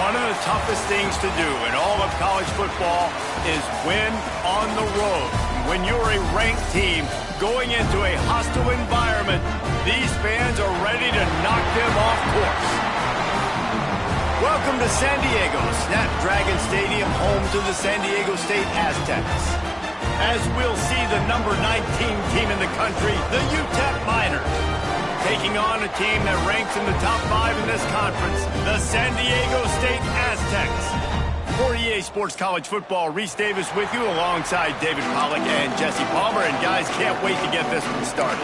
One of the toughest things to do in all of college football is win on the road. When you're a ranked team going into a hostile environment, these fans are ready to knock them off course. Welcome to San Diego, Snapdragon Stadium, home to the San Diego State Aztecs. As we'll see the number 19 team in the country, the UTEP Miners, taking on a team that ranks in the top 5 in this conference, the San Diego State Aztecs. For EA Sports College Football, Reese Davis with you alongside David Pollack and Jesse Palmer. And guys, can't wait to get this one started.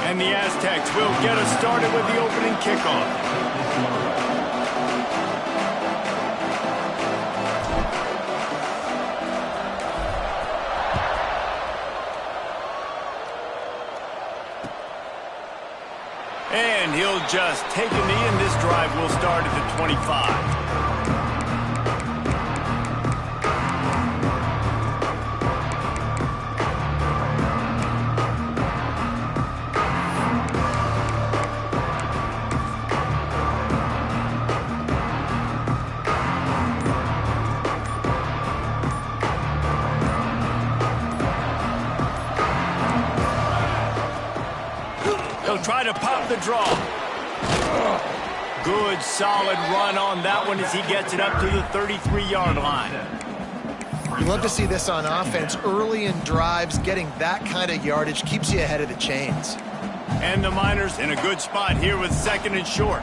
And the Aztecs will get us started with the opening kickoff. And he'll just take a knee, and this drive will start at the 25. Try to pop the draw. Good, solid run on that one as he gets it up to the 33-yard line. You love to see this on offense. Early in drives, getting that kind of yardage keeps you ahead of the chains. And the Miners in a good spot here with second and short.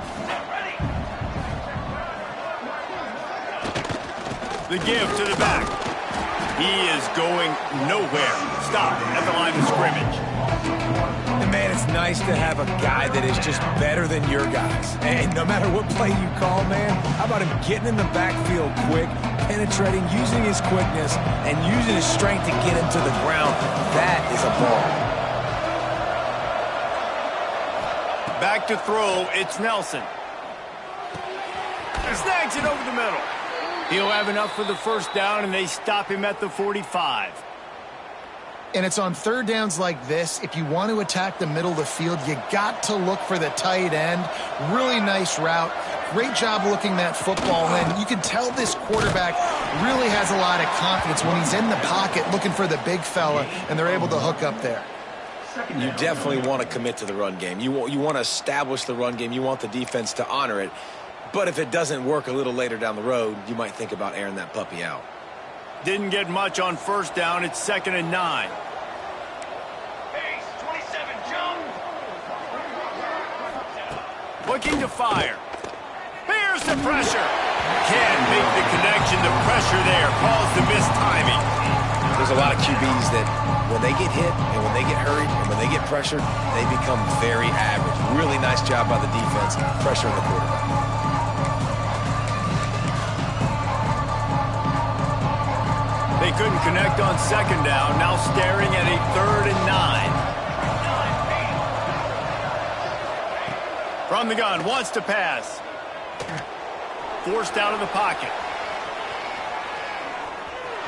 The give to the back. He is going nowhere. Stop at the line of scrimmage. And man, it's nice to have a guy that is just better than your guys. And no matter what play you call, man, how about him getting in the backfield quick, penetrating, using his quickness, and using his strength to get him to the ground? That is a ball. Back to throw, it's Nelson. Snags it over the middle. He'll have enough for the first down, and they stop him at the 45. And it's on third downs like this. If you want to attack the middle of the field, you got to look for the tight end. Really nice route. Great job looking that football in. You can tell this quarterback really has a lot of confidence when he's in the pocket looking for the big fella, and they're able to hook up there. You definitely want to commit to the run game. You want to establish the run game. You want the defense to honor it. But if it doesn't work a little later down the road, you might think about airing that puppy out. Didn't get much on first down. It's 2nd and 9. Base 27, jump. Looking to fire. Here's the pressure. Can't make the connection. The pressure there caused the missed timing. There's a lot of QBs that when they get hit and when they get hurried and when they get pressured, they become very average. Really nice job by the defense pressuring the quarterback. They couldn't connect on second down. Now staring at a 3rd and 9. From the gun, wants to pass. Forced out of the pocket.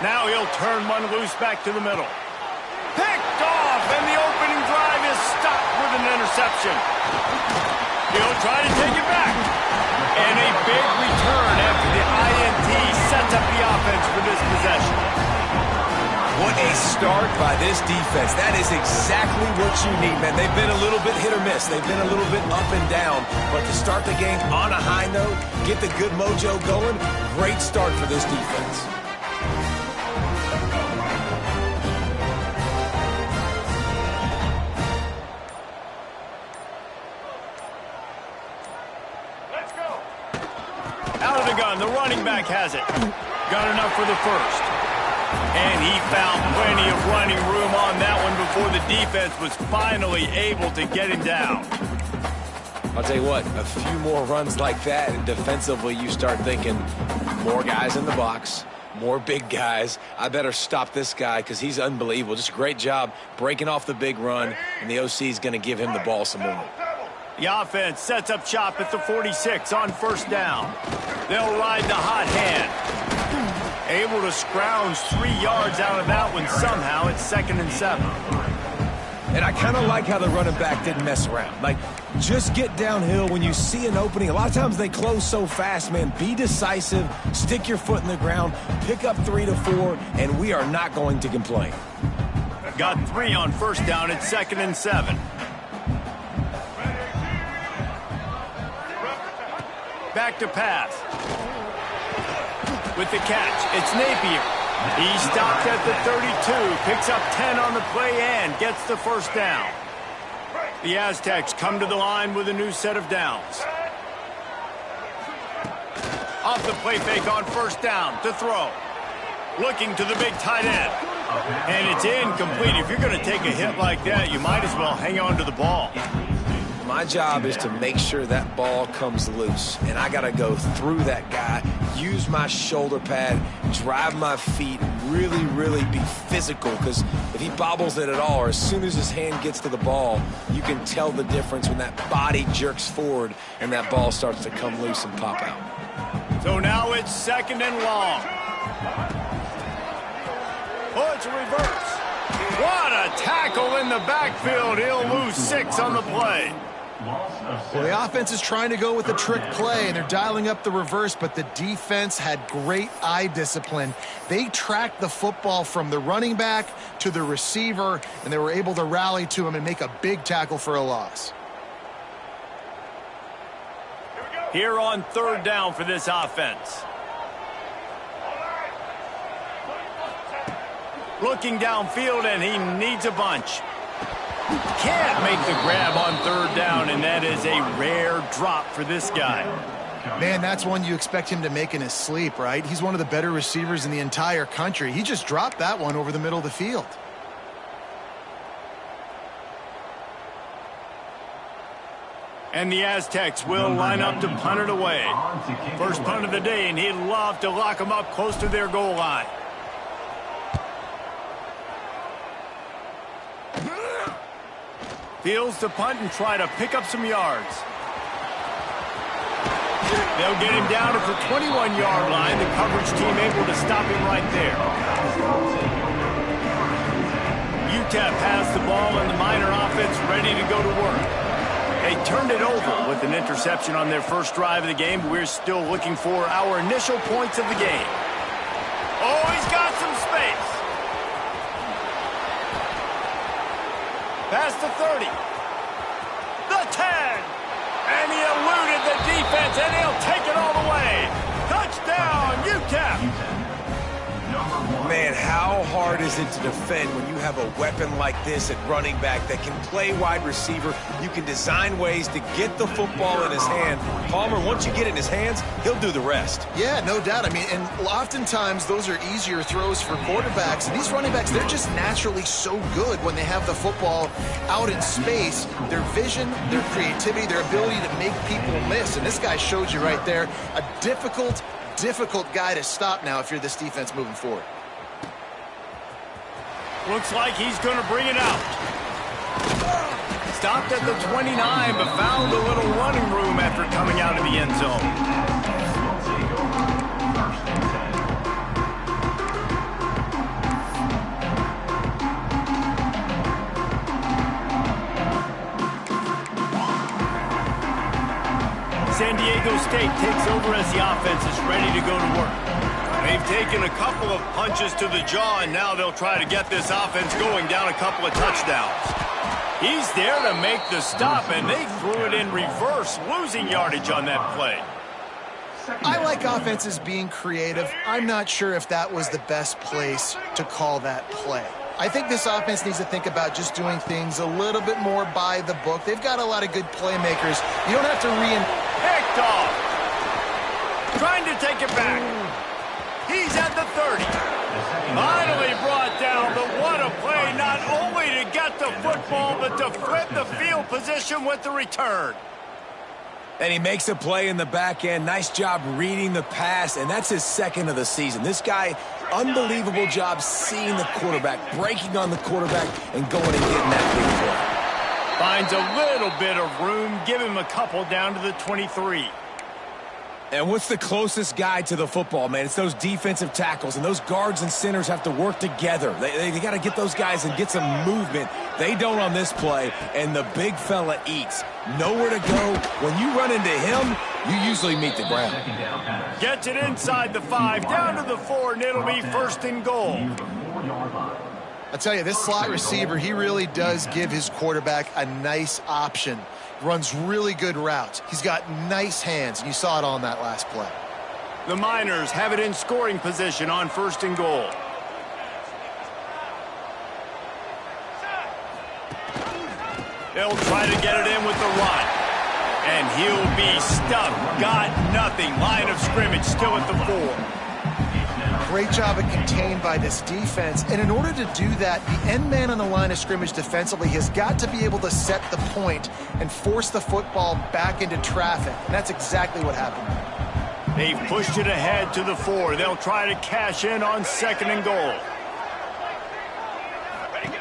Now he'll turn one loose back to the middle. Picked off, and the opening drive is stopped with an interception. He'll try to take it back. And a big return after the INT sets up the offense for this possession. What a start by this defense. That is exactly what you need, man. They've been a little bit hit or miss. They've been a little bit up and down. But to start the game on a high note, get the good mojo going, great start for this defense. Let's go. Out of the gun, the running back has it. Got enough for the first. And he found plenty of running room on that one before the defense was finally able to get him down. I'll tell you what, a few more runs like that, and defensively you start thinking, more guys in the box, more big guys. I better stop this guy because he's unbelievable. Just a great job breaking off the big run, and the OC is going to give him the ball some more. The offense sets up shop at the 46 on first down. They'll ride the hot hand. Able to scrounge 3 yards out of that one somehow. It's 2nd and 7. And I kind of like how the running back didn't mess around. Like, just get downhill when you see an opening. A lot of times they close so fast, man. Be decisive, stick your foot in the ground, pick up 3 to 4, and we are not going to complain. Got 3 on first down at 2nd and 7. Back to pass. With the catch, it's Napier. He stopped at the 32, picks up 10 on the play and gets the first down. The Aztecs come to the line with a new set of downs. Off the play fake on first down to throw. Looking to the big tight end. And it's incomplete. If you're going to take a hit like that, you might as well hang on to the ball. My job is to make sure that ball comes loose, and I got to go through that guy, use my shoulder pad, drive my feet, really be physical, because if he bobbles it at all, or as soon as his hand gets to the ball, you can tell the difference when that body jerks forward and that ball starts to come loose and pop out. So now it's 2nd and long. Oh, it's a reverse. What a tackle in the backfield. He'll lose 6 on the play. Well, the offense is trying to go with a trick play, and they're dialing up the reverse, but the defense had great eye discipline. They tracked the football from the running back to the receiver, and they were able to rally to him and make a big tackle for a loss. Here on 3rd down for this offense. Looking downfield, and he needs a bunch. Can't make the grab on 3rd down, and that is a rare drop for this guy. Man, that's one you expect him to make in his sleep, right? He's one of the better receivers in the entire country. He just dropped that one over the middle of the field. And the Aztecs will line up to punt it away. First punt of the day, and he'd love to lock them up close to their goal line. Fields to punt and try to pick up some yards. They'll get him down at the 21-yard line. The coverage team able to stop him right there. UTEP has the ball and the Miner offense ready to go to work. They turned it over with an interception on their first drive of the game, but we're still looking for our initial points of the game. Oh, he's got some space. Past the 30. The 10. And he eluded the defense, and he'll take it all the way. Touchdown, UTEP. Man, how hard is it to defend when you have a weapon like this at running back that can play wide receiver? You can design ways to get the football in his hand. Palmer, once you get it in his hands, he'll do the rest. Yeah, no doubt. I mean, and oftentimes those are easier throws for quarterbacks. And these running backs, they're just naturally so good when they have the football out in space. Their vision, their creativity, their ability to make people miss. And this guy showed you right there, a difficult guy to stop now if you're this defense moving forward. Looks like he's going to bring it out. Stopped at the 29, but found a little running room after coming out of the end zone. San Diego State takes over as the offense is ready to go to work. They've taken a couple of punches to the jaw, and now they'll try to get this offense going down a couple of touchdowns. He's there to make the stop, and they threw it in reverse, losing yardage on that play. I like offenses being creative. I'm not sure if that was the best place to call that play. I think this offense needs to think about just doing things a little bit more by the book. They've got a lot of good playmakers. You don't have to picked off. Trying to take it back. He's at the 30. Finally brought down, but what a play, not only to get the football, but to flip the field position with the return. And he makes a play in the back end. Nice job reading the pass, and that's his 2nd of the season. This guy, unbelievable job seeing the quarterback, breaking on the quarterback, and going and getting that big play. Finds a little bit of room, give him a couple down to the 23. And what's the closest guy to the football, man? It's those defensive tackles, and those guards and centers have to work together. They got to get those guys and get some movement. They don't on this play, and the big fella eats. Nowhere to go. When you run into him, you usually meet the ground. Gets it inside the 5, down to the 4, and it'll be 1st and goal. I tell you, this slot receiver, he really does give his quarterback a nice option. Runs really good routes. He's got nice hands, and you saw it on that last play. The Miners have it in scoring position on 1st and goal. They'll try to get it in with the run. And he'll be stuck. Got nothing. Line of scrimmage still at the 4. Great job of contained by this defense. And in order to do that, the end man on the line of scrimmage defensively has got to be able to set the point and force the football back into traffic. And that's exactly what happened. They've pushed it ahead to the 4. They'll try to cash in on 2nd and goal.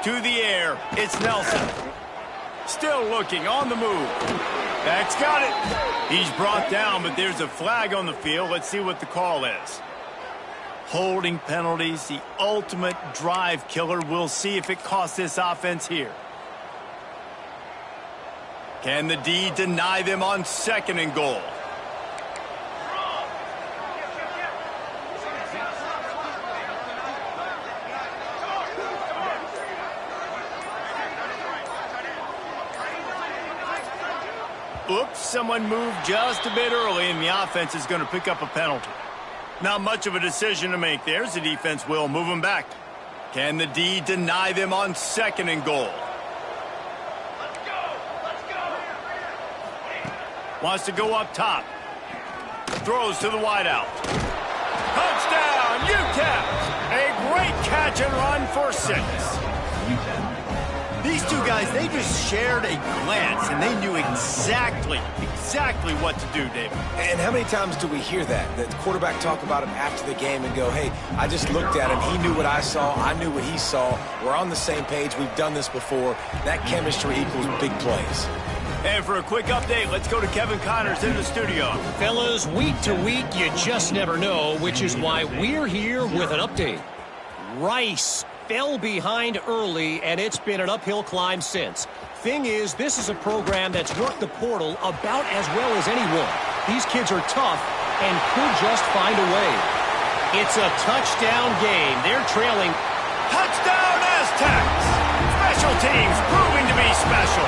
To the air, it's Nelson. Still looking, on the move. That's got it. He's brought down, but there's a flag on the field. Let's see what the call is. Holding penalties, the ultimate drive killer. We'll see if it costs this offense here. Can the D deny them on 2nd and goal? Oops, someone moved just a bit early, and the offense is going to pick up a penalty. Not much of a decision to make there, as the defense will move them back. Can the D deny them on 2nd and goal? Let's go! Let's go! Wants to go up top. Throws to the wideout. Touchdown, UTEP! A great catch and run for 6. These two guys, they just shared a glance, and they knew exactly what to do, David. And how many times do we hear that? The quarterback talk about him after the game and go, hey, I just looked at him. He knew what I saw. I knew what he saw. We're on the same page. We've done this before. That chemistry equals big plays. And for a quick update, let's go to Kevin Connors in the studio. Fellas, week to week, you just never know, which is why we're here with an update. Rice fell behind early, and it's been an uphill climb since. Thing is, this is a program that's worked the portal about as well as anyone. These kids are tough and could just find a way. It's a touchdown game. They're trailing. Touchdown, Aztecs! Special teams proving to be special.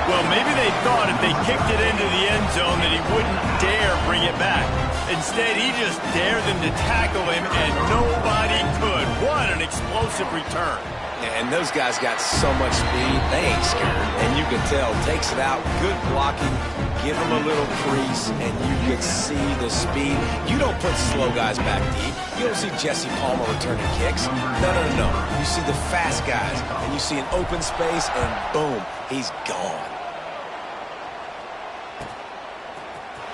Well, maybe they thought if they kicked it into the end zone that he wouldn't dare bring it back. Instead, he just dared them to tackle him, and nobody could. What an explosive return. And those guys got so much speed, they ain't scared. And you can tell, takes it out, good blocking, give them a little crease, and you can see the speed. You don't put slow guys back deep. You don't see Jesse Palmer returning kicks. No. You see the fast guys, and you see an open space, and boom, he's gone.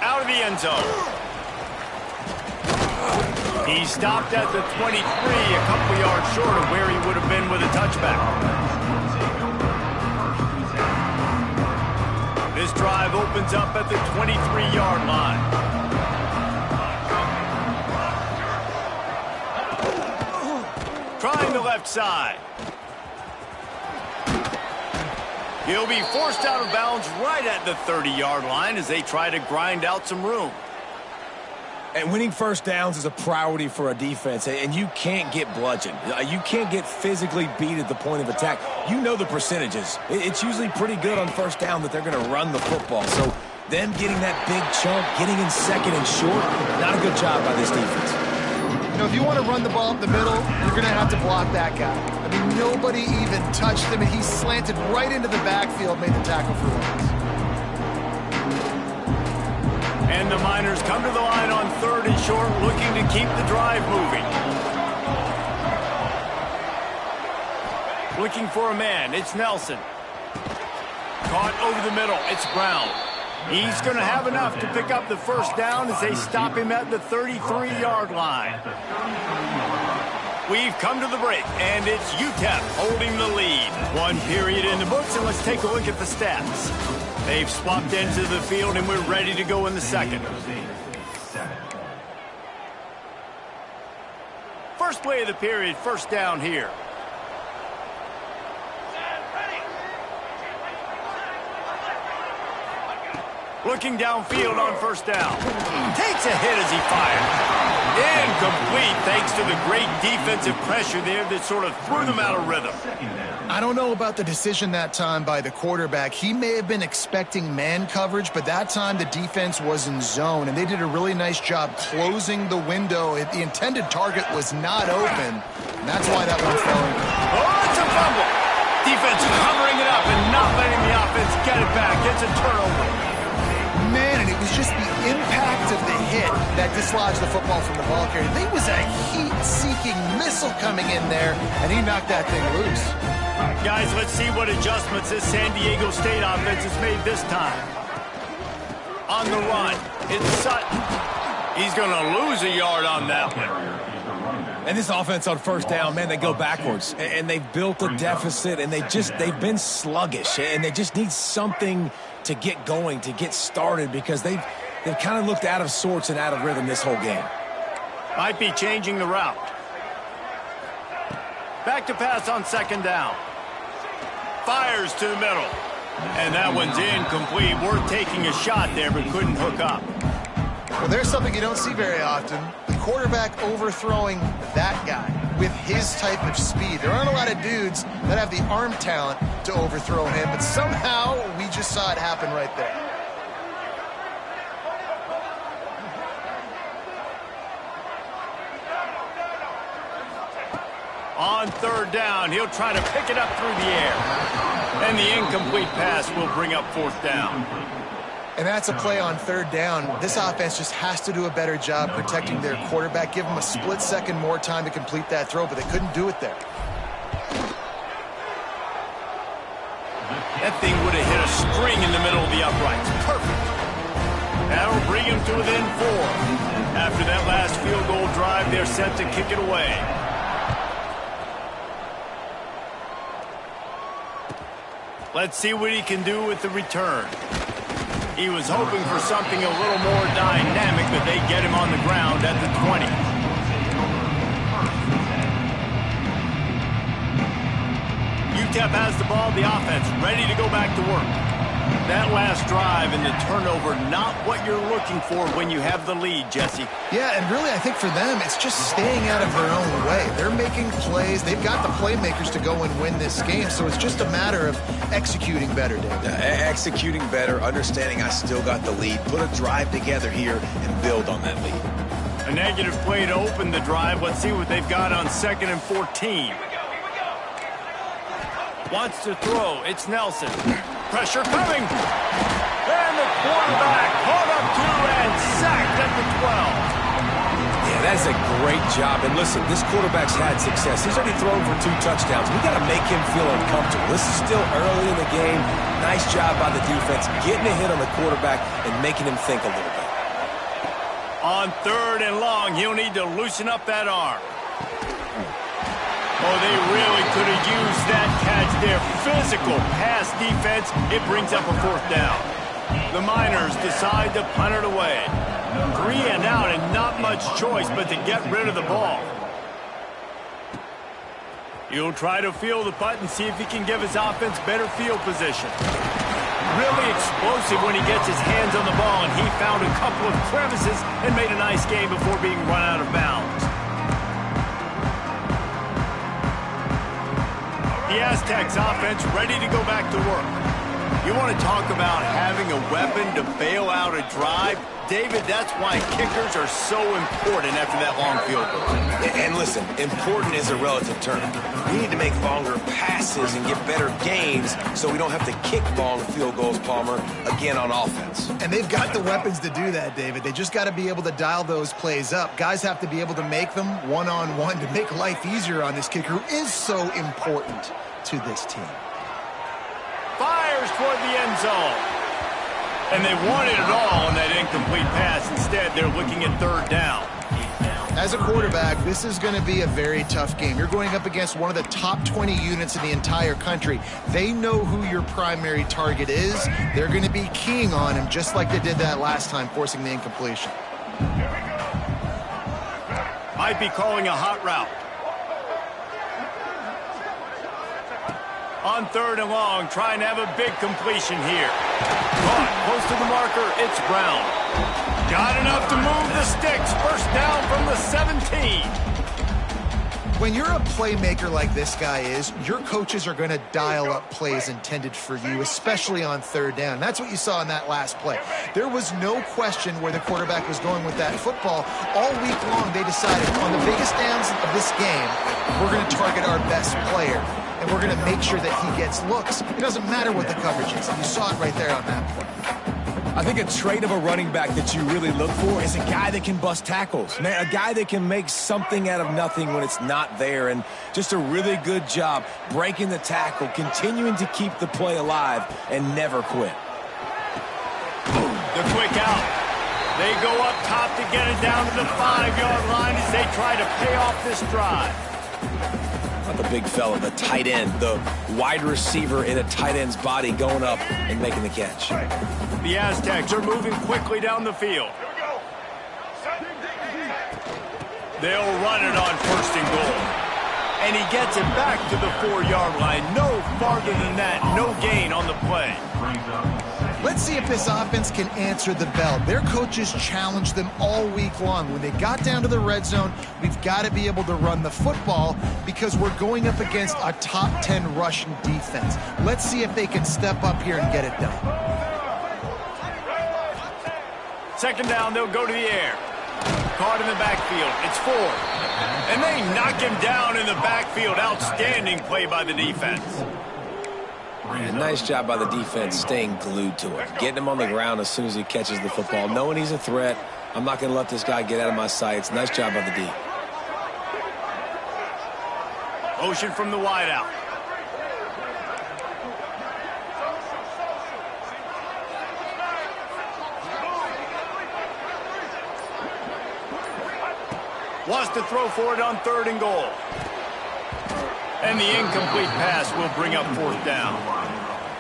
Out of the end zone. He stopped at the 23, a couple yards short of where he would have been with a touchback. This drive opens up at the 23-yard line. Trying the left side. He'll be forced out of bounds right at the 30-yard line as they try to grind out some room. And winning first downs is a priority for a defense, and you can't get bludgeoned. You can't get physically beat at the point of attack. You know the percentages. It's usually pretty good on first down that they're going to run the football. So them getting that big chunk, getting in 2nd and short, not a good job by this defense. You know, if you want to run the ball up the middle, you're going to have to block that guy. I mean, nobody even touched him, and he slanted right into the backfield, made the tackle for once. And the Miners come to the line on 3rd and short, looking to keep the drive moving. Looking for a man, it's Nelson. Caught over the middle, it's Brown. He's going to have enough to pick up the first down as they stop him at the 33-yard line. We've come to the break, and it's UTEP holding the lead. One period in the books, and let's take a look at the stats. They've swapped ends of the field, and we're ready to go in the second. First play of the period, first down here. Looking downfield on first down. Takes a hit as he fires. Incomplete thanks to the great defensive pressure there that sort of threw them out of rhythm. I don't know about the decision that time by the quarterback. He may have been expecting man coverage, but that time the defense was in zone, and they did a really nice job closing the window. The intended target was not open, and that's why that one fell in. Oh, it's a fumble. Defense covering it up and not letting the offense get it back. It's a turnover. Man, and it was just the impact of the hit that dislodged the football from the ball carrier. There was a heat-seeking missile coming in there, and he knocked that thing loose. Guys, let's see what adjustments this San Diego State offense has made this time. On the run, it's Sutton. He's going to lose a yard on that one. And this offense on first down, man, they go backwards. And they've built a deficit, and they've been sluggish. And they just need something to get going, to get started, because they've kind of looked out of sorts and out of rhythm this whole game. Might be changing the route. Back to pass on second down. Fires to the middle. And that one's incomplete. Worth taking a shot there, but couldn't hook up. Well, there's something you don't see very often. The quarterback overthrowing that guy with his type of speed. There aren't a lot of dudes that have the arm talent to overthrow him, but somehow we just saw it happen right there. On third down, he'll try to pick it up through the air. And the incomplete pass will bring up fourth down. And that's a play on third down. This offense just has to do a better job protecting their quarterback. Give them a split second more time to complete that throw, but they couldn't do it there. That thing would have hit a string in the middle of the uprights. Perfect. That'll bring him to within 4. After that last field goal drive, they're set to kick it away. Let's see what he can do with the return. He was hoping for something a little more dynamic, but they get him on the ground at the 20. UTEP has the ball, the offense ready to go back to work. That last drive and the turnover, not what you're looking for when you have the lead, Jesse. Yeah, and really I think for them, it's just staying out of their own way. They're making plays. They've got the playmakers to go and win this game, so it's just a matter of executing better, David. Executing better, understanding I still got the lead. Put a drive together here and build on that lead. A negative play to open the drive. Let's see what they've got on 2nd and 14. Wants to throw. It's Nelson. Pressure coming. And the quarterback caught up to and sacked at the 12. Yeah, that's a great job. And listen, this quarterback's had success. He's already thrown for 2 touchdowns. We got to make him feel uncomfortable. This is still early in the game. Nice job by the defense, getting a hit on the quarterback and making him think a little bit. On 3rd and long, he'll need to loosen up that arm. Oh, they really could have used that catch there. Physical pass defense. It brings up a 4th down. The Miners decide to punt it away. 3 and out and not much choice but to get rid of the ball. He'll try to field the punt and see if he can give his offense better field position. Really explosive when he gets his hands on the ball, and he found a couple of crevices and made a nice game before being run out of bounds. The Aztecs offense ready to go back to work. You want to talk about having a weapon to bail out a drive? David, that's why kickers are so important after that long field goal. And listen, important is a relative term. We need to make longer passes and get better gains so we don't have to kick long field goals, Palmer, again on offense. And they've got the weapons to do that, David. They just got to be able to dial those plays up. Guys have to be able to make them one-on-one to make life easier on this kicker, who is so important to this team. Fires toward the end zone. And they wanted it all on that incomplete pass. Instead, they're looking at 3rd down. As a quarterback, this is going to be a very tough game. You're going up against one of the top 20 units in the entire country. They know who your primary target is. They're going to be keying on him just like they did that last time, forcing the incompletion. Might be calling a hot route. On 3rd and long, trying to have a big completion here. Caught close to the marker, it's Brown. Got enough to move the sticks. First down from the 17. When you're a playmaker like this guy is, your coaches are going to dial up plays intended for you, especially on 3rd down. That's what you saw in that last play. There was no question where the quarterback was going with that football. All week long, they decided on the biggest downs of this game, we're going to target our best player, and we're going to make sure that he gets looks. It doesn't matter what the coverage is. You saw it right there on that play. I think a trait of a running back that you really look for is a guy that can bust tackles. Man, a guy that can make something out of nothing when it's not there. And just a really good job breaking the tackle, continuing to keep the play alive, and never quit. The quick out. They go up top to get it down to the 5-yard line as they try to pay off this drive. Not the big fella, the tight end, the wide receiver in a tight end's body going up and making the catch. The Aztecs are moving quickly down the field. They'll run it on 1st and goal. And he gets it back to the 4-yard line. No farther than that. No gain on the play. Let's see if this offense can answer the bell. Their coaches challenged them all week long. When they got down to the red zone, we've got to be able to run the football because we're going up against a top 10 rushing defense. Let's see if they can step up here and get it done. 2nd down, they'll go to the air. Caught in the backfield. It's 4. And they knock him down in the backfield. Outstanding play by the defense. Man, nice job by the defense staying glued to it. Getting him on the ground as soon as he catches the football. Knowing he's a threat. I'm not going to let this guy get out of my sights. Nice job by the D. Motion from the wideout. Wants to throw for it on 3rd and goal. And the incomplete pass will bring up 4th down.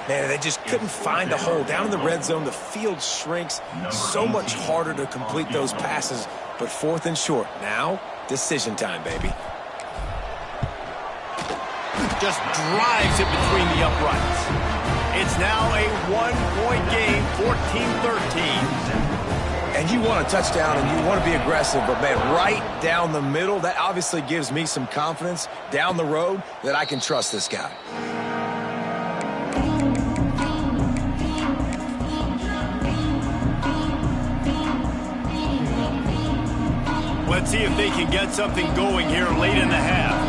Man, they just couldn't find a hole. Down in the red zone, the field shrinks. So much harder to complete those passes. But 4th and short. Now, decision time, baby. Just drives it between the uprights. It's now a 1-point game, 14-13. And you want a touchdown and you want to be aggressive, but man, right down the middle, that obviously gives me some confidence down the road that I can trust this guy. Let's see if they can get something going here late in the half.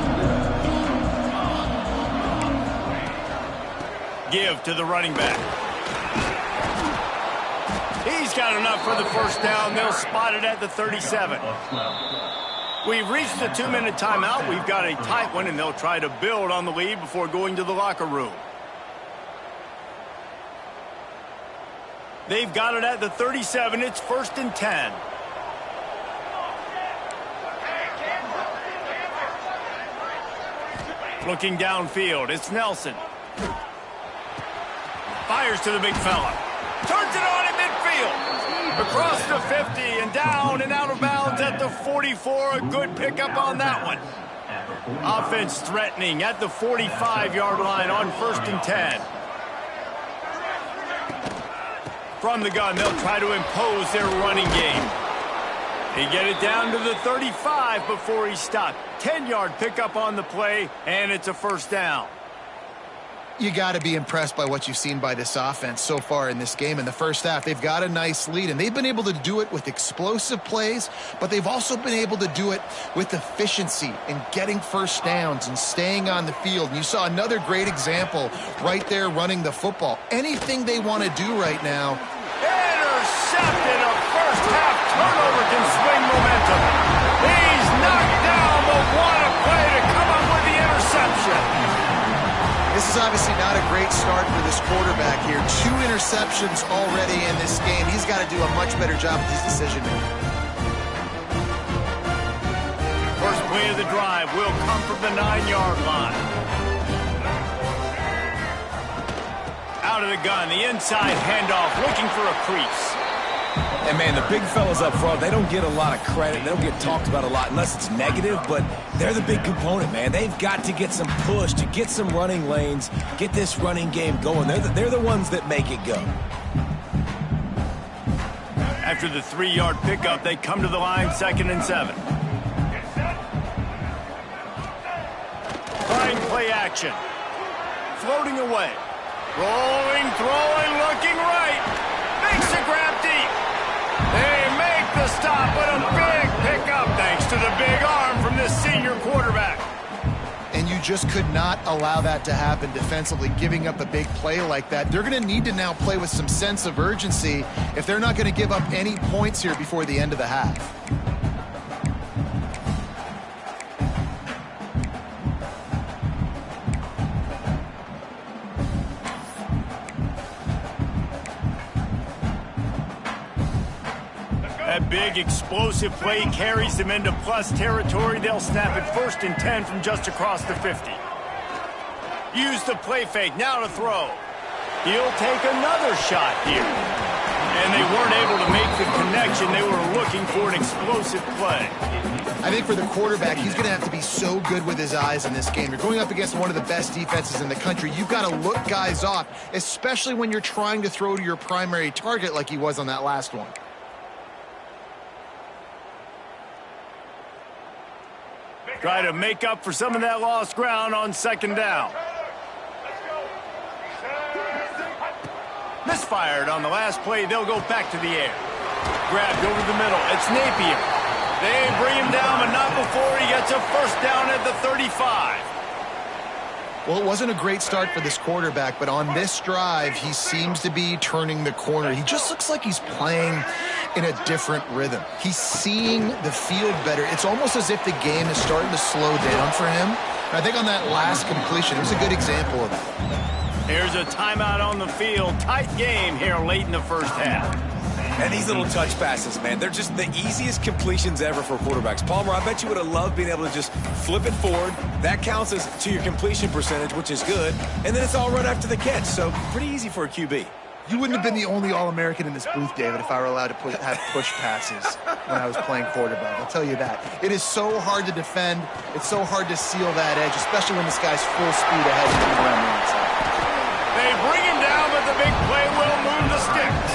Give to the running back. He's got enough for the 1st down. They'll spot it at the 37. We've reached the 2-minute timeout. We've got a tight one, and they'll try to build on the lead before going to the locker room. They've got it at the 37. It's 1st and 10. Looking downfield, it's Nelson. Fires to the big fella. Turns it on at midfield. Across the 50 and down and out of bounds at the 44. A good pickup on that one. Offense threatening at the 45-yard line on 1st and 10. From the gun, they'll try to impose their running game. They get it down to the 35 before he's stopped. 10-yard pickup on the play, and it's a 1st down. You got to be impressed by what you've seen by this offense so far in this game. In the first half, they've got a nice lead, and they've been able to do it with explosive plays, but they've also been able to do it with efficiency and getting 1st downs and staying on the field. And you saw another great example right there running the football. Anything they want to do right now. Intercepted. A first-half turnover can swing momentum. He's knocked down, but what a play to come up with the interception. This is obviously not a great start for this quarterback here. 2 interceptions already in this game. He's got to do a much better job with his decision-making. play of the drive will come from the 9-yard line. Out of the gun, the inside handoff, looking for a crease. And, man, the big fellas up front, they don't get a lot of credit. They don't get talked about a lot unless it's negative, but they're the big component, man. They've got to get some push, to get some running lanes, get this running game going. They're the ones that make it go. After the 3-yard pickup, they come to the line, 2nd and 7. Trying play action. Floating away. Rolling, throwing, looking right. Makes a grab deep. They make the stop, but a big pickup thanks to the big arm from this senior quarterback. And you just could not allow that to happen defensively, giving up a big play like that. They're going to need to now play with some sense of urgency if they're not going to give up any points here before the end of the half. That big explosive play carries them into plus territory. They'll snap it 1st and 10 from just across the 50. Use the play fake, now to throw. He'll take another shot here. And they weren't able to make the connection. They were looking for an explosive play. I think for the quarterback, he's going to have to be so good with his eyes in this game. You're going up against one of the best defenses in the country. You've got to look guys off, especially when you're trying to throw to your primary target like he was on that last one. Try to make up for some of that lost ground on 2nd down. Misfired on the last play. They'll go back to the air. Grabbed over the middle. It's Napier. They bring him down, but not before he gets a 1st down at the 35. Well, it wasn't a great start for this quarterback, but on this drive, he seems to be turning the corner. He just looks like he's playing in a different rhythm. He's seeing the field better. It's almost as if the game is starting to slow down for him. And I think on that last completion, it was a good example of that. Here's a timeout on the field. Tight game here late in the 1st half. And these little touch passes, man, they're just the easiest completions ever for quarterbacks. Palmer, I bet you would have loved being able to just flip it forward. That counts as to your completion percentage, which is good. And then it's all run after the catch, so pretty easy for a QB. You wouldn't have been the only All-American in this booth, David, if I were allowed to have push passes when I was playing quarterback. I'll tell you that. It is so hard to defend. It's so hard to seal that edge, especially when this guy's full speed ahead of him around the outside. They bring him down, but the big play will move the sticks.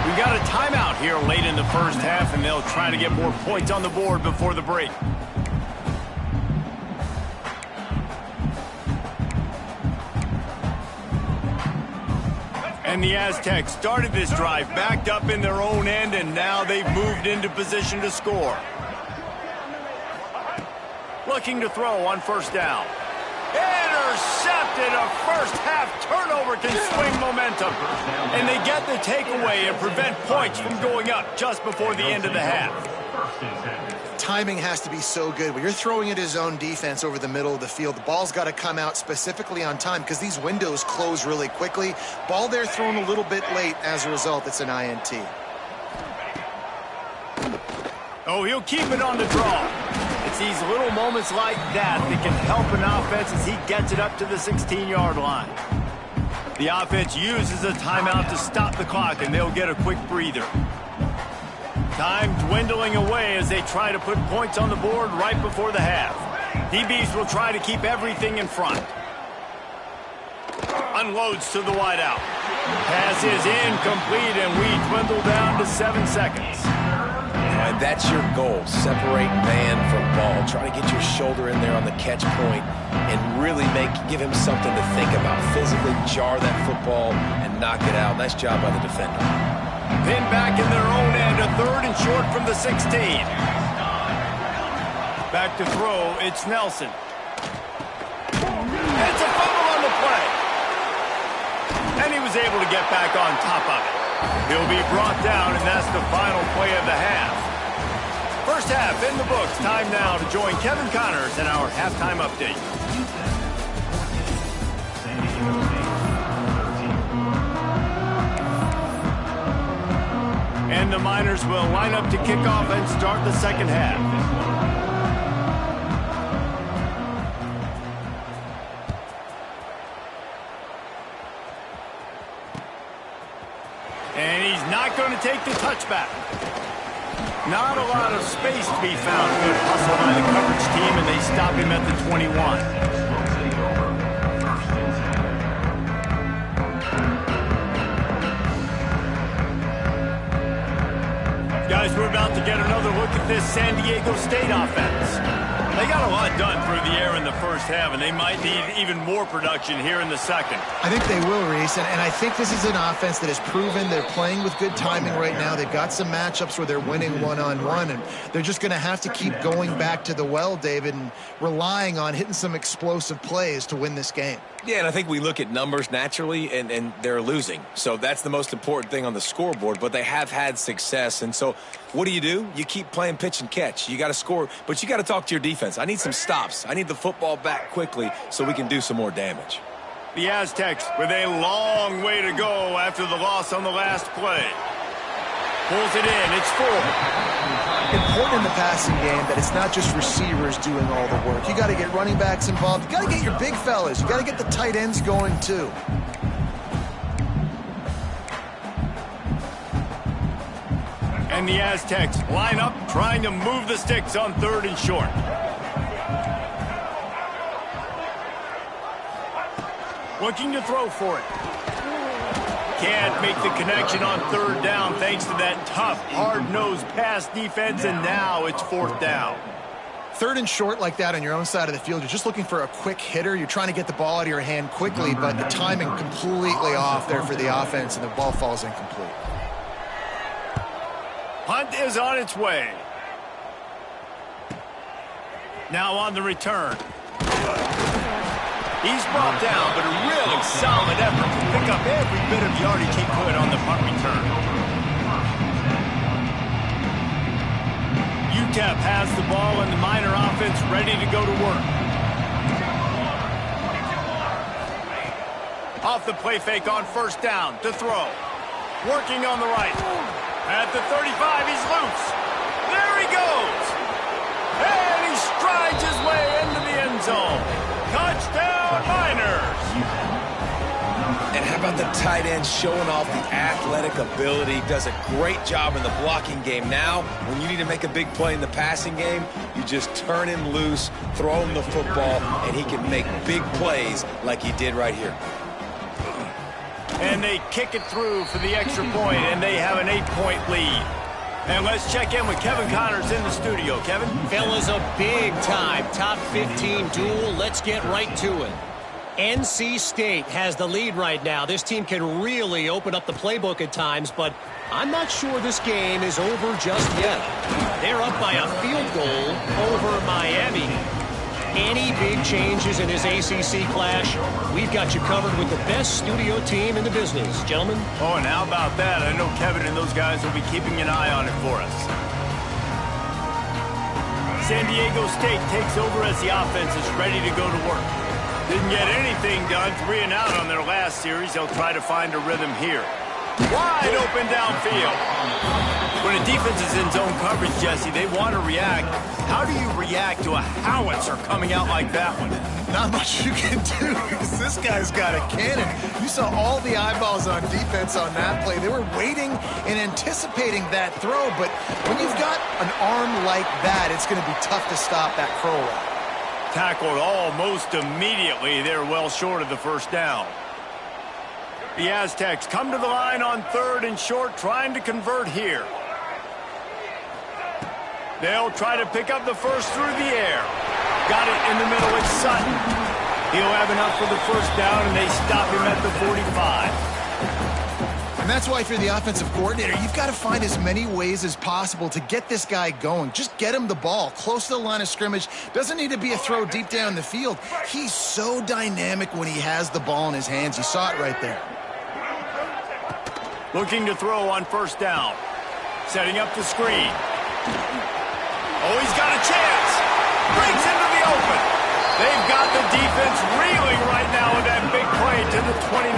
We got a timeout here late in the 1st half, and they'll try to get more points on the board before the break. And the Aztecs started this drive backed up in their own end, and now they've moved into position to score. Looking to throw on 1st down. Intercepted. A 1st half turnover can swing momentum. And they get the takeaway and prevent points from going up just before the end of the half. Timing has to be so good. When you're throwing at his own defense over the middle of the field, the ball's got to come out specifically on time because these windows close really quickly. Ball there thrown a little bit late. As a result, it's an INT. Oh, he'll keep it on the draw. It's these little moments like that that can help an offense as he gets it up to the 16-yard line. The offense uses a timeout to stop the clock, and they'll get a quick breather. Time dwindling away as they try to put points on the board right before the half. DBs will try to keep everything in front. Unloads to the wideout. Pass is incomplete, and we dwindle down to 7 seconds. And that's your goal. Separate man from ball. Try to get your shoulder in there on the catch point and really give him something to think about. Physically jar that football and knock it out. Nice job by the defender. Pinned back in their own end, a 3rd and short from the 16. Back to throw, it's Nelson. It's a fumble on the play. And he was able to get back on top of it. He'll be brought down, and that's the final play of the half. 1st half in the books. Time now to join Kevin Connors in our halftime update. And the Miners will line up to kick off and start the 2nd half. Not going to take the touchback. Not a lot of space to be found. Good hustle by the coverage team, and they stop him at the 21. Guys, we're about to get another look at this San Diego State offense. They got a lot done through the air in the first half, and they might need even more production here in the second. I think they will, Reese, and I think this is an offense that has proven they're playing with good timing right now. They've got some matchups where they're winning one-on-one, and they're just going to have to keep going back to the well, David, and relying on hitting some explosive plays to win this game. Yeah, and I think we look at numbers naturally, and they're losing. So that's the most important thing on the scoreboard, but they have had success. And so what do? You keep playing pitch and catch. You got to score, but you got to talk to your defense. I need some stops. I need the football back quickly so we can do some more damage. The Aztecs with a long way to go after the loss on the last play. Pulls it in. It's 4. Important in the passing game that it's not just receivers doing all the work. You got to get running backs involved. You got to get your big fellas. You got to get the tight ends going too. And the Aztecs line up, trying to move the sticks on 3rd and short. Looking to throw for it. Can't make the connection on 3rd down thanks to that tough, hard-nosed pass defense, and now it's 4th down. 3rd and short like that on your own side of the field, you're just looking for a quick hitter. You're trying to get the ball out of your hand quickly, but the timing completely off there for the offense, and the ball falls incomplete. Punt is on its way. Now on the return. He's brought down, but a really solid effort to pick up every bit of yardage he could on the punt return. UTEP has the ball, and the Miner offense ready to go to work. Off the play fake on 1st down to throw. Working on the right. At the 35, he's loose. There he goes. And he strides his way into the end zone. Touchdown, Miners. And how about the tight end showing off the athletic ability? Does a great job in the blocking game. Now, when you need to make a big play in the passing game, you just turn him loose, throw him the football, and he can make big plays like he did right here. And they kick it through for the extra point, and they have an 8-point lead. And let's check in with Kevin Connors in the studio. Kevin? Fellas, a big-time top 15 duel. Let's get right to it. NC State has the lead right now. This team can really open up the playbook at times, but I'm not sure this game is over just yet. They're up by a field goal over Miami. Any big changes in this ACC clash, we've got you covered with the best studio team in the business. Gentlemen? Oh, and how about that? I know Kevin and those guys will be keeping an eye on it for us. San Diego State takes over as the offense is ready to go to work. Didn't get anything done 3 and out on their last series. They'll try to find a rhythm here. Wide open downfield. When a defense is in zone coverage, Jesse, they want to react. How do you react to a howitzer coming out like that one? Not much you can do because this guy's got a cannon. You saw all the eyeballs on defense on that play. They were waiting and anticipating that throw, but when you've got an arm like that, it's going to be tough to stop that curl route. Tackled almost immediately. They're well short of the 1st down. The Aztecs come to the line on 3rd and short, trying to convert here. They'll try to pick up the first through the air. Got it in the middle. It's Sutton. He'll have enough for the 1st down, and they stop him at the 45. And that's why if you're the offensive coordinator, you've got to find as many ways as possible to get this guy going. Just get him the ball close to the line of scrimmage. Doesn't need to be a throw deep down the field. He's so dynamic when he has the ball in his hands. You saw it right there. Looking to throw on 1st down. Setting up the screen. Oh, he's got a chance. Breaks into the open. They've got the defense reeling right now with that big play to the 29.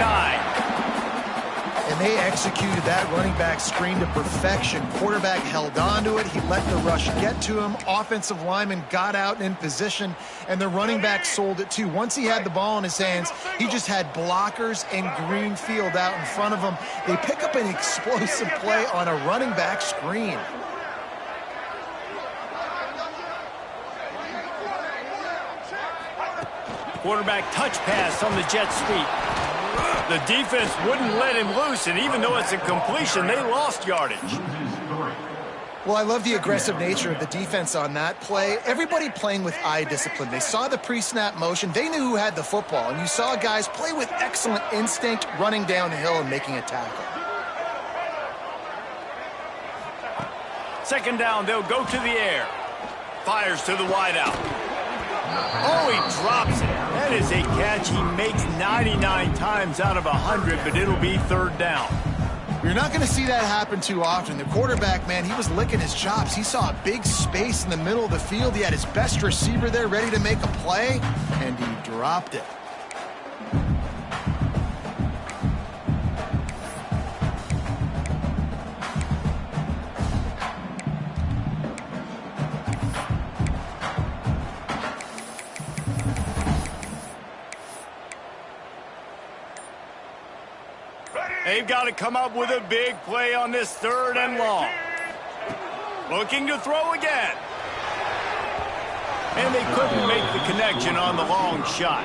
And and they executed that running back screen to perfection. Quarterback held on to it. He let the rush get to him. Offensive lineman got out and in position, and the running back sold it too. Once he had the ball in his hands, he just had blockers and green field out in front of him. They pick up an explosive play on a running back screen. Quarterback touch pass on the jet sweep. The defense wouldn't let him loose, and even though it's a completion, they lost yardage. Well, I love the aggressive nature of the defense on that play. Everybody playing with eye discipline. They saw the pre-snap motion. They knew who had the football, and you saw guys play with excellent instinct, running down the hill and making a tackle. Second down, they'll go to the air. Fires to the wideout. Oh, he drops it. That is a catch he makes 99 times out of 100, but it'll be third down. You're not going to see that happen too often. The quarterback, man, he was licking his chops. He saw a big space in the middle of the field. He had his best receiver there ready to make a play, and he dropped it. They've got to come up with a big play on this third and long. Looking to throw again. And they couldn't make the connection on the long shot.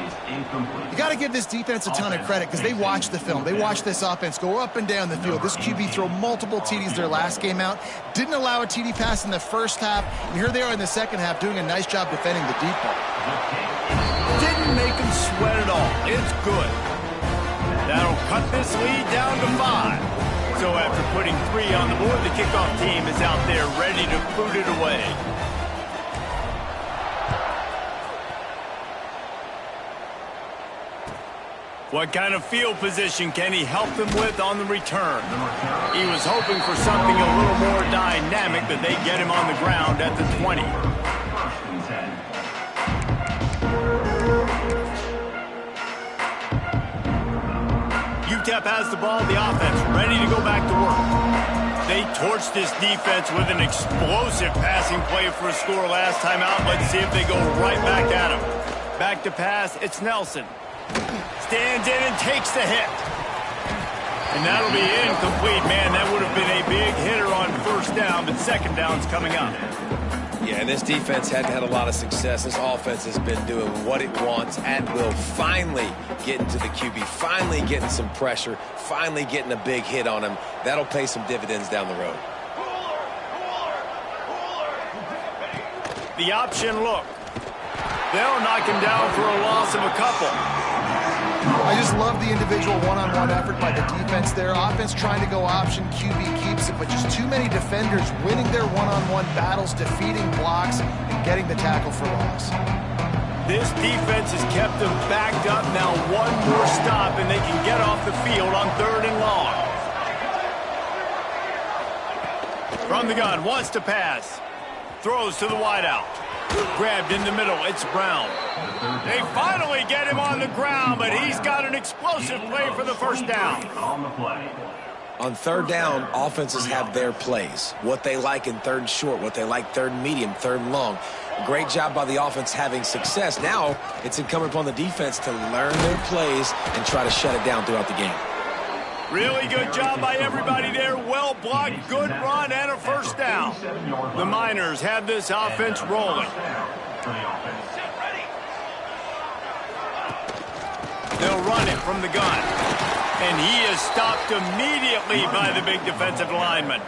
You got to give this defense a ton of credit because they watched the film. They watched this offense go up and down the field. This QB throw multiple TDs their last game out. Didn't allow a TD pass in the first half. And here they are in the second half doing a nice job defending the deep ball. Didn't make them sweat at all. It's good. That'll cut this lead down to 5. So after putting 3 on the board, the kickoff team is out there ready to boot it away. What kind of field position can he help them with on the return? He was hoping for something a little more dynamic, but they get him on the ground at the 20. UTEP has the ball, the offense ready to go back to work. They torched this defense with an explosive passing play for a score last time out. Let's see if they go right back at him. Back to pass, it's Nelson. Stands in and takes the hit. And that'll be incomplete. Man, that would have been a big hitter on first down, but second down's coming up. Yeah, this defense hadn't had a lot of success. This offense has been doing what it wants and will finally get into the QB, finally getting some pressure, finally getting a big hit on him. That'll pay some dividends down the road. The option look. They'll knock him down for a loss of a couple. I just love the individual one-on-one effort by the defense there. Offense trying to go option, QB keeps it, but just too many defenders winning their one-on-one battles, defeating blocks, and getting the tackle for loss. This defense has kept them backed up. Now one more stop, and they can get off the field on third and long. From the gun, wants to pass. Throws to the wideout. Grabbed in the middle, it's Brown. They finally get him on the ground, but he's got an explosive play for the first down. On third down, offenses have their plays. What they like in third and short, what they like third and medium, third and long. Great job by the offense having success. Now it's incumbent upon the defense to learn their plays and try to shut it down throughout the game. Really good job by everybody there. Well blocked, good run, and a first down. The Miners have this offense rolling. They'll run it from the gun. And he is stopped immediately by the big defensive lineman.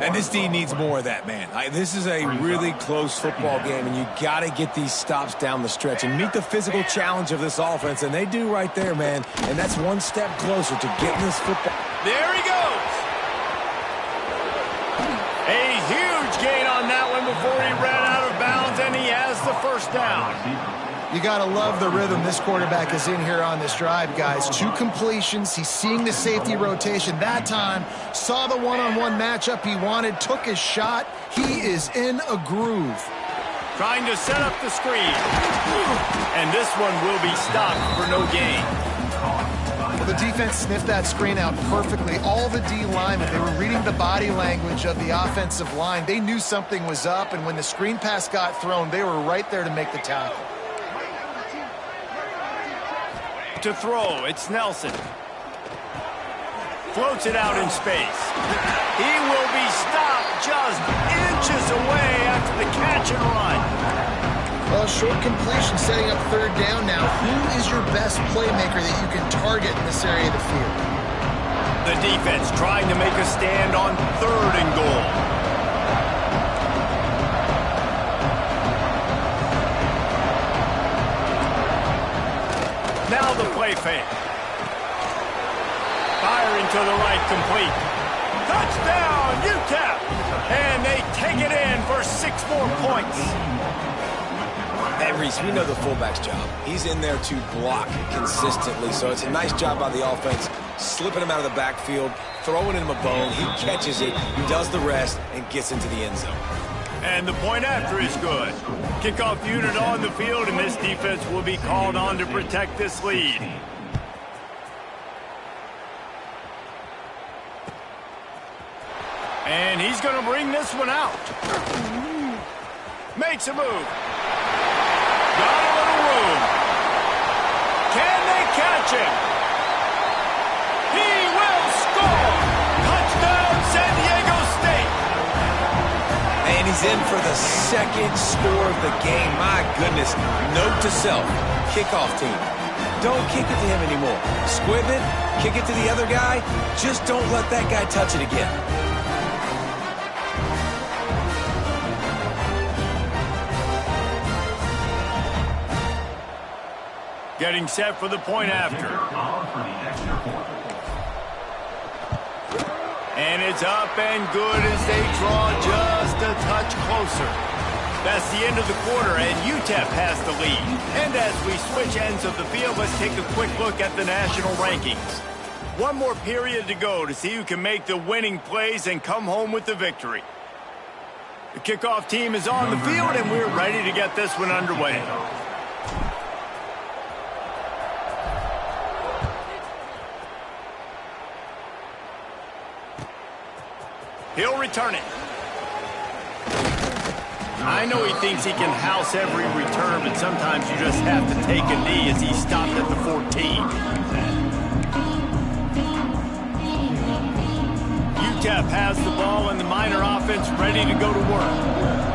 And this D needs more of that, man. This is a really close football game, and you got to get these stops down the stretch and meet the physical challenge of this offense, and they do right there, man. And that's one step closer to getting this football. There he goes. A huge gain on that one before he ran out of bounds, and he has the first down. You got to love the rhythm this quarterback is in here on this drive, guys. 2 completions. He's seeing the safety rotation that time. Saw the one-on-one matchup he wanted. Took his shot. He is in a groove. Trying to set up the screen. And this one will be stopped for no gain. Well, the defense sniffed that screen out perfectly. All the D linemen, they were reading the body language of the offensive line. They knew something was up, and when the screen pass got thrown, they were right there to make the tackle. To throw, it's Nelson. Floats it out in space. He will be stopped just inches away after the catch and run. Well, short completion setting up third down now. Who is your best playmaker that you can target in this area of the field? The defense trying to make a stand on 3rd and goal. Now the play fake. Firing to the right, complete. Touchdown, UTEP! And they take it in for 6 more points. Hey, Reese, we know the fullback's job. He's in there to block consistently, so it's a nice job by the offense, slipping him out of the backfield, throwing him a bone. He catches it, he does the rest, and gets into the end zone. And the point after is good. Kickoff unit on the field, and this defense will be called on to protect this lead. And he's going to bring this one out. Makes a move. Got a little room. Can they catch him? He will score. Touchdown, San Diego State. And he's in for the 2nd score of the game. My goodness. Note to self, kickoff team. Don't kick it to him anymore. Squib it, kick it to the other guy. Just don't let that guy touch it again. Getting set for the point after. And it's up and good as they draw just a touch closer. That's the end of the quarter, and UTEP has the lead. And as we switch ends of the field, let's take a quick look at the national rankings. One more period to go to see who can make the winning plays and come home with the victory. The kickoff team is on the field, and we're ready to get this one underway. He'll return it. I know he thinks he can house every return, but sometimes you just have to take a knee as he stopped at the 14. UTEP has the ball and the Miner offense ready to go to work.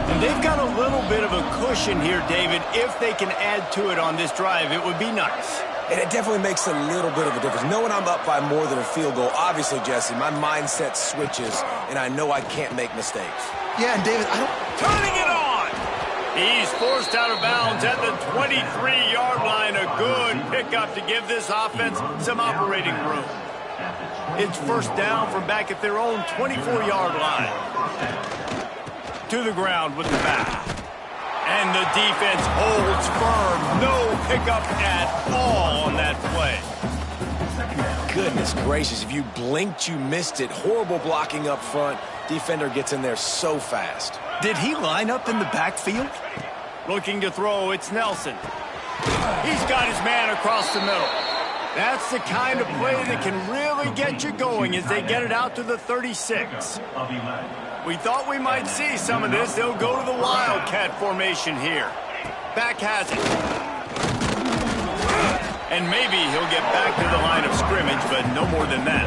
And they've got a little bit of a cushion here, David. If they can add to it on this drive, it would be nice. And it definitely makes a little bit of a difference. Knowing I'm up by more than a field goal, obviously, Jesse, my mindset switches, and I know I can't make mistakes. Yeah, and David, Turning it on! He's forced out of bounds at the 23-yard line. A good pickup to give this offense some operating room. It's first down from back at their own 24-yard line. To the ground with the back. And the defense holds firm. No pickup at all on that play. Goodness gracious, if you blinked, you missed it. Horrible blocking up front. Defender gets in there so fast. Did he line up in the backfield? Looking to throw, it's Nelson. He's got his man across the middle. That's the kind of play that can really get you going as they get it out to the 36. We thought we might see some of this. They'll go to the Wildcat formation here. Back has it. And maybe he'll get back to the line of scrimmage, but no more than that.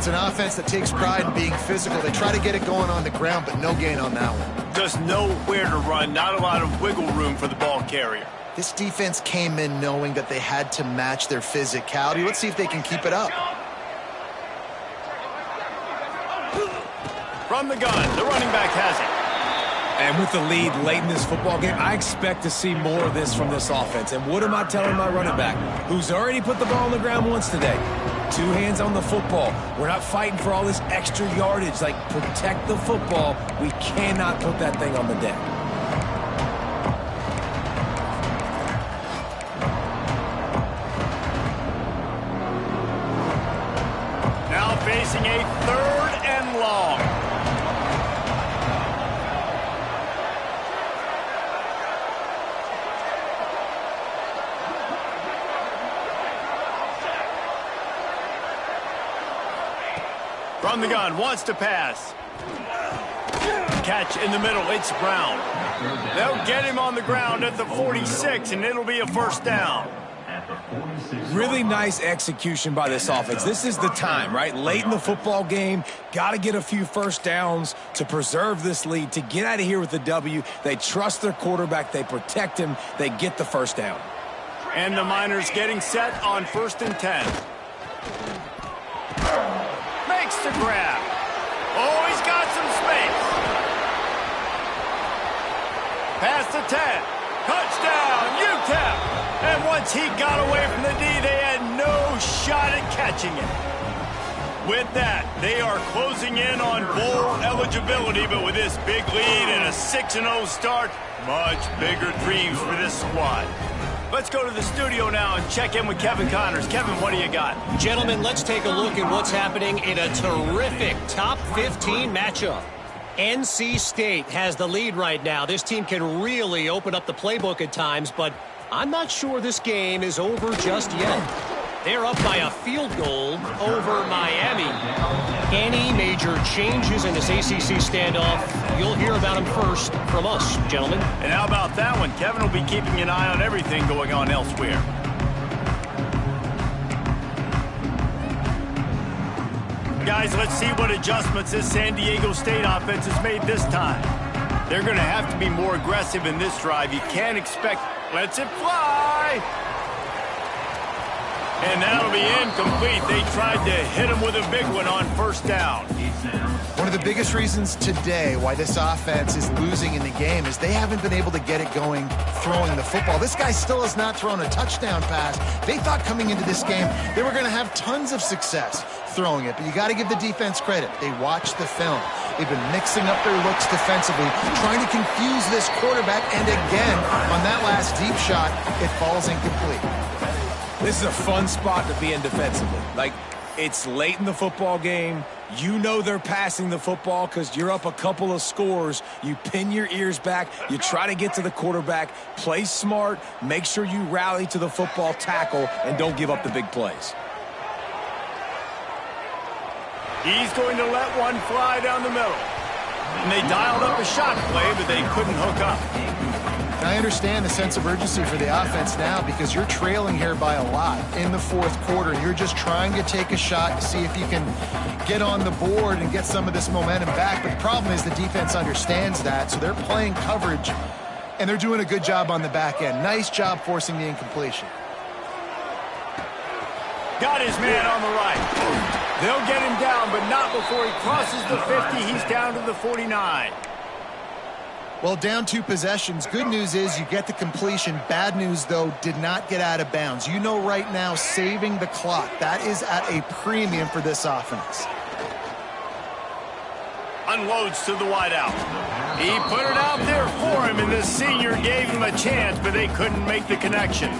it's an offense that takes pride in being physical. They try to get it going on the ground, but no gain on that one. Just nowhere to run. Not a lot of wiggle room for the ball carrier. This defense came in knowing that they had to match their physicality. Let's see if they can keep it up. From the gun, the running back has it. And with the lead late in this football game, I expect to see more of this from this offense. And what am I telling my running back, who's already put the ball on the ground once today? 2 hands on the football. We're not fighting for all this extra yardage. Like, protect the football. We cannot put that thing on the deck. Now facing a 3rd and long. From the gun, wants to pass. Catch in the middle, it's Brown. They'll get him on the ground at the 46, and it'll be a first down. Really nice execution by this offense. This is the time, right? Late in the football game, got to get a few first downs to preserve this lead, to get out of here with the W. They trust their quarterback. They protect him. They get the first down. And the Miners getting set on 1st and 10. Makes the grab. Oh, he's got some space. Past the 10. Touchdown, UTEP. And once he got away from the D, they had no shot at catching it. With that, they are closing in on bowl eligibility, but with this big lead and a 6-0 start, much bigger dreams for this squad. Let's go to the studio now and check in with Kevin Connors. Kevin, what do you got? Gentlemen, let's take a look at what's happening in a terrific top 15 matchup. NC State has the lead right now. This team can really open up the playbook at times, but I'm not sure this game is over just yet. They're up by a field goal over Miami. Any major changes in this ACC standoff, you'll hear about them first from us, gentlemen. And how about that one? Kevin will be keeping an eye on everything going on elsewhere. Guys, let's see what adjustments this San Diego State offense has made this time. They're going to have to be more aggressive in this drive. You can't expect... Lets it fly! And that'll be incomplete. They tried to hit him with a big one on 1st down. One of the biggest reasons today why this offense is losing in the game is they haven't been able to get it going throwing the football. This guy still has not thrown a touchdown pass. They thought coming into this game they were going to have tons of success throwing it, but you got to give the defense credit. They watched the film. They've been mixing up their looks defensively, trying to confuse this quarterback, and again, on that last deep shot, it falls incomplete. This is a fun spot to be in defensively. Like, it's late in the football game. You know they're passing the football because you're up a couple of scores. You pin your ears back. You try to get to the quarterback. Play smart. Make sure you rally to the football, tackle, and don't give up the big plays. He's going to let one fly down the middle. And they dialed up a shot play, but they couldn't hook up. I understand the sense of urgency for the offense now because you're trailing here by a lot in the 4th quarter. You're just trying to take a shot to see if you can get on the board and get some of this momentum back. But the problem is the defense understands that, so they're playing coverage, and they're doing a good job on the back end. Nice job forcing the incompletion. Got his man on the right. They'll get him down, but not before he crosses the 50. He's down to the 49. Well, down 2 possessions. Good news is you get the completion. Bad news, though, did not get out of bounds. You know right now, saving the clock, that is at a premium for this offense. Unloads to the wideout. He put it out there for him, and the senior gave him a chance, but they couldn't make the connection.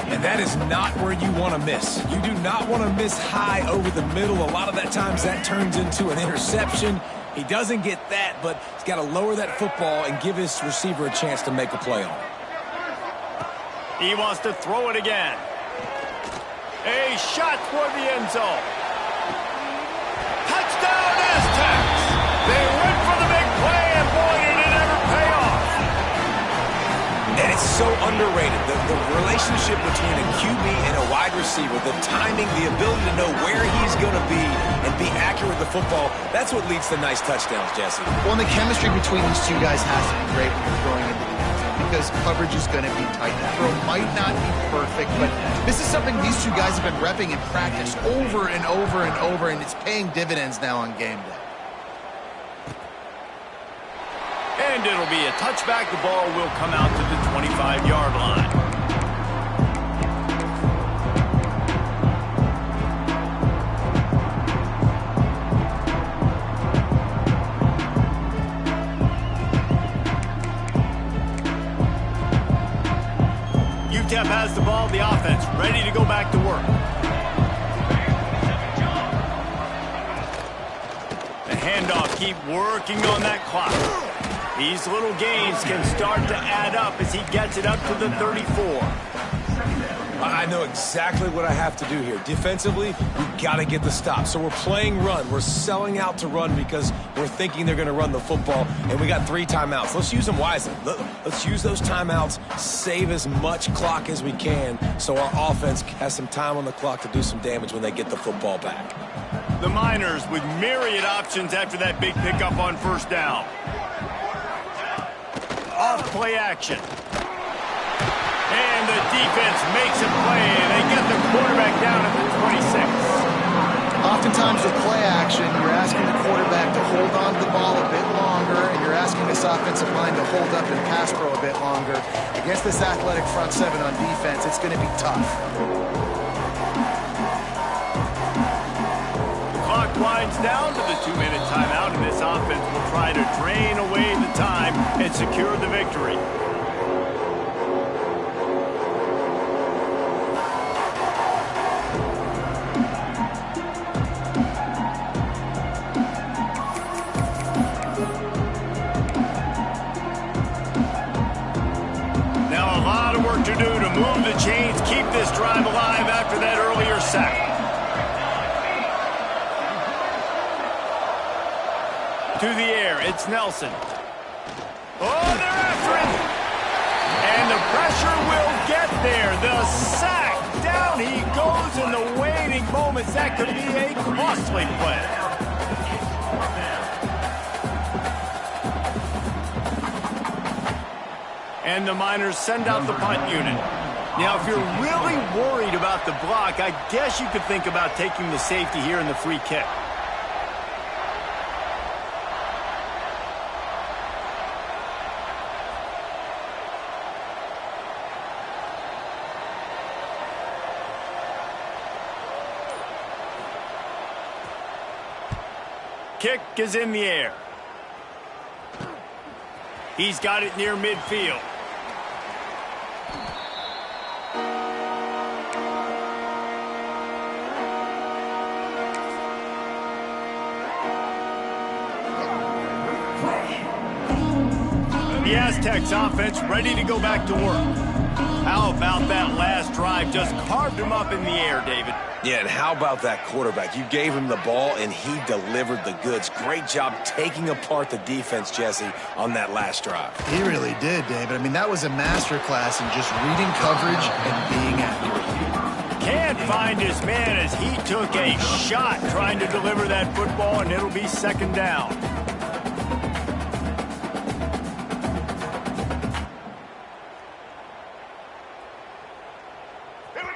And that is not where you want to miss. You do not want to miss high over the middle. A lot of that times that turns into an interception. He doesn't get that, but he's got to lower that football and give his receiver a chance to make a play on it. He wants to throw it again. A shot toward the end zone. Touchdown, Aztecs! They went for the big play, and boy, did it ever pay off. And it's so underrated. The relationship between a QB and a wide receiver, the timing, the ability to know where he's going to be and be accurate with the football, that's what leads to nice touchdowns, Jesse. Well, and the chemistry between these two guys has to be great when you're throwing into the end zone because coverage is going to be tight. The throw might not be perfect, but this is something these two guys have been repping in practice over and over and over, and it's paying dividends now on game day. And it'll be a touchback. The ball will come out to the 25-yard line. UTEP has the ball, the offense ready to go back to work. The handoff, keep working on that clock. These little gains can start to add up as he gets it up to the 34. I know exactly what I have to do here. Defensively, we've got to get the stop. So we're playing run. We're selling out to run because we're thinking they're going to run the football, and we got 3 timeouts. Let's use them wisely. Let's use those timeouts, save as much clock as we can so our offense has some time on the clock to do some damage when they get the football back. The Miners with myriad options after that big pickup on first down. Off play action. And the defense makes a play. They get the quarterback down at the 26. Oftentimes with play action, you're asking the quarterback to hold on to the ball a bit longer, and you're asking this offensive line to hold up and pass pro a bit longer. Against this athletic front 7 on defense, it's going to be tough. The clock winds down to the 2-minute timeout, and this offense will try to drain away the time and secure the victory. To do to move the chains, keep this drive alive after that earlier sack. To the air, it's Nelson. Oh, they're after him. And the pressure will get there. The sack, down he goes in the waiting moments. That could be a costly play. And the Miners send out the punt unit. Now, if you're really worried about the block, I guess you could think about taking the safety here in the free kick. Kick is in the air. He's got it near midfield. The Aztecs offense ready to go back to work. How about that last drive? Just carved him up in the air, David. Yeah, and how about that quarterback? You gave him the ball, and he delivered the goods. Great job taking apart the defense, Jesse, on that last drive. He really did, David. I mean, that was a masterclass in just reading coverage and being accurate. Can't find his man as he took a shot trying to deliver that football, and it'll be second down.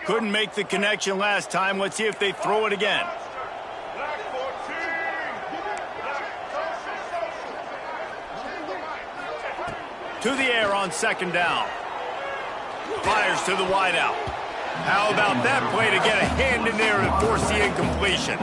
Couldn't make the connection last time. Let's see if they throw it again. To the air on second down. Fires to the wideout. How about that play to get a hand in there and force the incompletion?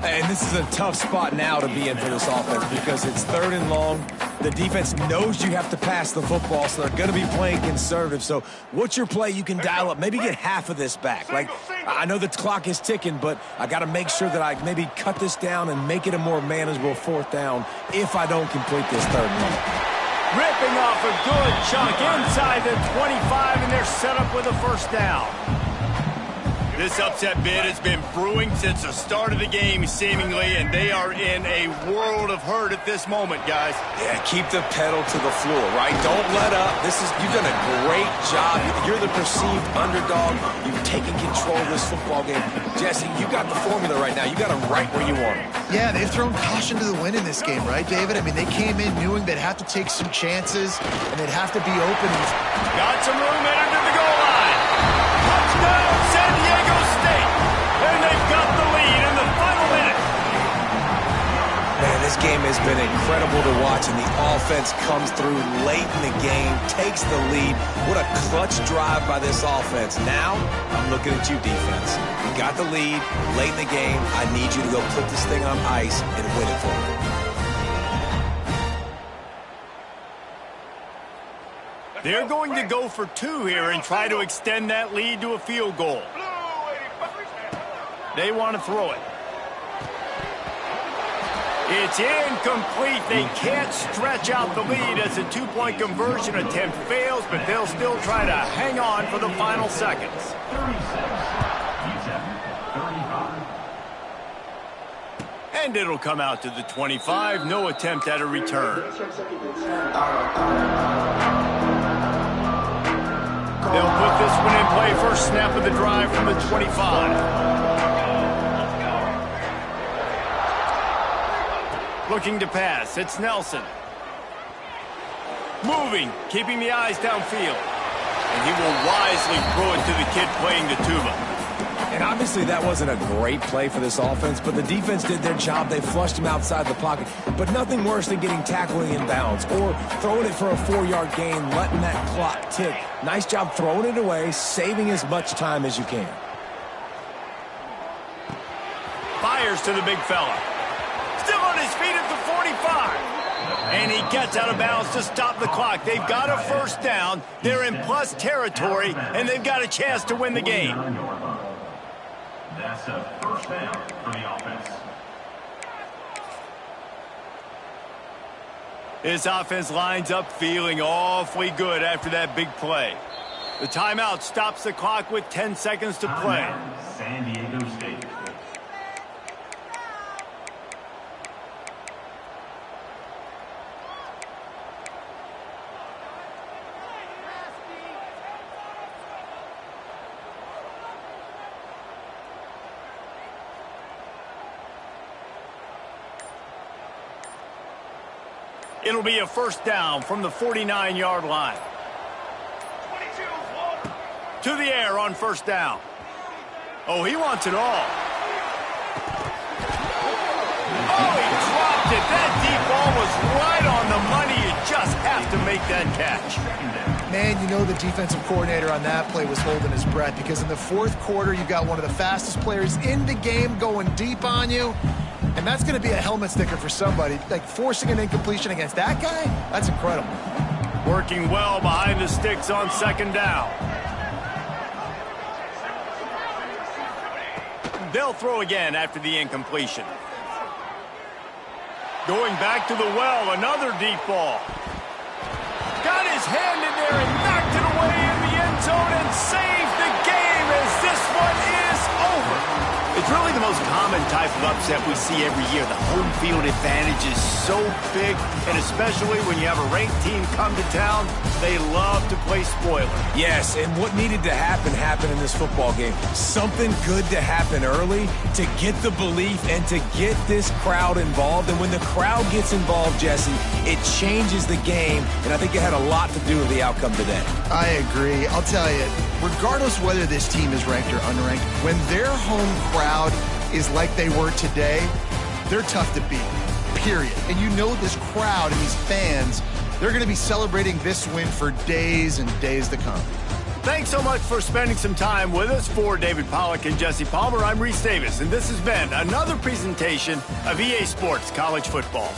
And this is a tough spot now to be in for this offense because it's 3rd and long. The defense knows you have to pass the football, so they're going to be playing conservative. So what's your play you can dial up? Maybe get half of this back. Like, I know the clock is ticking, but I got to make sure that I maybe cut this down and make it a more manageable 4th down if I don't complete this 3rd and long. Ripping off a good chunk inside the 25, and they're set up with a first down. This upset bid has been brewing since the start of the game, seemingly, and they are in a world of hurt at this moment, guys. Yeah, keep the pedal to the floor, right? Don't let up. You've done a great job. You're the perceived underdog. You've taken control of this football game. Jesse, you got the formula right now. You got them right where you want them. Yeah, they've thrown caution to the wind in this game, right, David? I mean, they came in knowing they'd have to take some chances, and they'd have to be open. Got some room in to the goal line. Touchdown, San Diego State. And they've got the lead in the final minute. Man, this game has been incredible to watch, and the offense comes through late in the game, takes the lead. What a clutch drive by this offense. Now, I'm looking at you, defense. You got the lead late in the game. I need you to go put this thing on ice and win it for me. They're going to go for two here and try to extend that lead to a field goal. They want to throw it. It's incomplete. They can't stretch out the lead as a two-point conversion attempt fails, but they'll still try to hang on for the final seconds. And it'll come out to the 25. No attempt at a return. They'll put this one in play. First snap of the drive from the 25. Looking to pass. It's Nelson. Moving, keeping the eyes downfield. And he will wisely throw it to the kid playing the tuba. And obviously that wasn't a great play for this offense, but the defense did their job. They flushed him outside the pocket. But nothing worse than getting tackled in bounds or throwing it for a 4-yard gain, letting that clock tick. Nice job throwing it away, saving as much time as you can. Fires to the big fella. Still on his feet at the 45. And he gets out of bounds to stop the clock. They've got a first down. They're in plus territory, and they've got a chance to win the game. That's a first down for the offense. This offense lines up feeling awfully good after that big play. The timeout stops the clock with 10 seconds to play. San Diego State. It'll be a first down from the 49-yard line. To the air on first down. Oh, he wants it all. Oh, he dropped it. That deep ball was right on the money. You just have to make that catch. Man, you know the defensive coordinator on that play was holding his breath because in the fourth quarter, you got one of the fastest players in the game going deep on you. And that's going to be a helmet sticker for somebody. Like, forcing an incompletion against that guy? That's incredible. Working well behind the sticks on second down. They'll throw again after the incompletion. Going back to the well, another deep ball. Got his hand in there and knocked it away in the end zone and saved the game as this one is over. It's really the most common type of upset we see every year. The home field advantage is so big, and especially when you have a ranked team come to town, they love to play spoiler. Yes, and what needed to happen happened in this football game. Something good to happen early to get the belief and to get this crowd involved. And when the crowd gets involved, Jesse, it changes the game, and I think it had a lot to do with the outcome today. I agree. I'll tell you, regardless whether this team is ranked or unranked, when their home crowd is like they were today, they're tough to beat, period. And you know this crowd and these fans, they're going to be celebrating this win for days and days to come. Thanks so much for spending some time with us. For David Pollack and Jesse Palmer, I'm Reese Davis, and this has been another presentation of EA Sports College Football.